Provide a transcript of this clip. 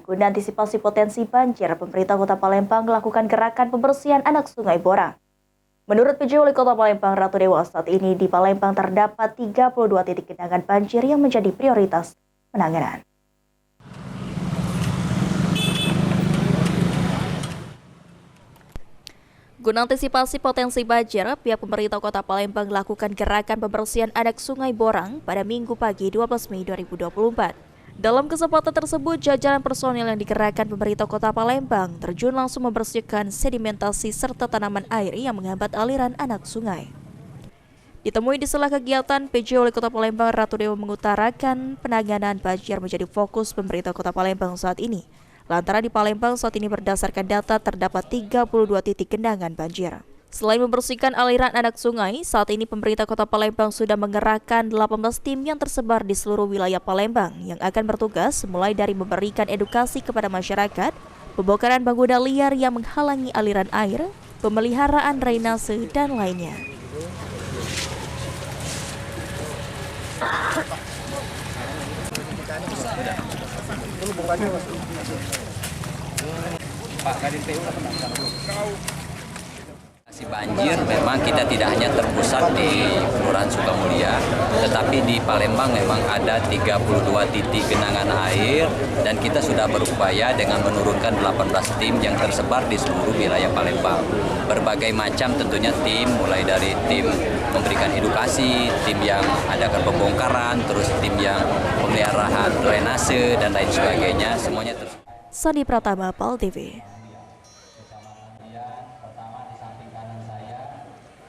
Guna antisipasi potensi banjir, pemerintah Kota Palembang melakukan gerakan pembersihan anak Sungai Borang. Menurut PJ Wali Kota Palembang Ratu Dewa, saat ini di Palembang terdapat 32 titik genangan banjir yang menjadi prioritas penanganan. Guna antisipasi potensi banjir, pihak pemerintah Kota Palembang melakukan gerakan pembersihan anak Sungai Borang pada Minggu pagi 12 Mei 2024. Dalam kesempatan tersebut, jajaran personil yang dikerahkan pemerintah Kota Palembang terjun langsung membersihkan sedimentasi serta tanaman air yang menghambat aliran anak sungai. Ditemui di sela kegiatan, PJ Wali Kota Palembang Ratu Dewa mengutarakan penanganan banjir menjadi fokus pemerintah Kota Palembang saat ini. Lantaran di Palembang saat ini berdasarkan data terdapat 32 titik genangan banjir. Selain membersihkan aliran anak sungai, saat ini pemerintah Kota Palembang sudah mengerahkan 18 tim yang tersebar di seluruh wilayah Palembang yang akan bertugas mulai dari memberikan edukasi kepada masyarakat, pembongkaran bangunan liar yang menghalangi aliran air, pemeliharaan drainase, dan lainnya. Banjir memang kita tidak hanya terpusat di Kelurahan Sukamulia, tetapi di Palembang memang ada 32 titik genangan air dan kita sudah berupaya dengan menurunkan 18 tim yang tersebar di seluruh wilayah Palembang. Berbagai macam tentunya tim, mulai dari tim memberikan edukasi, tim yang adakan pembongkaran, terus tim yang pemeliharaan drainase dan lain sebagainya, semuanya terus. Sandi Pratama, PAL TV.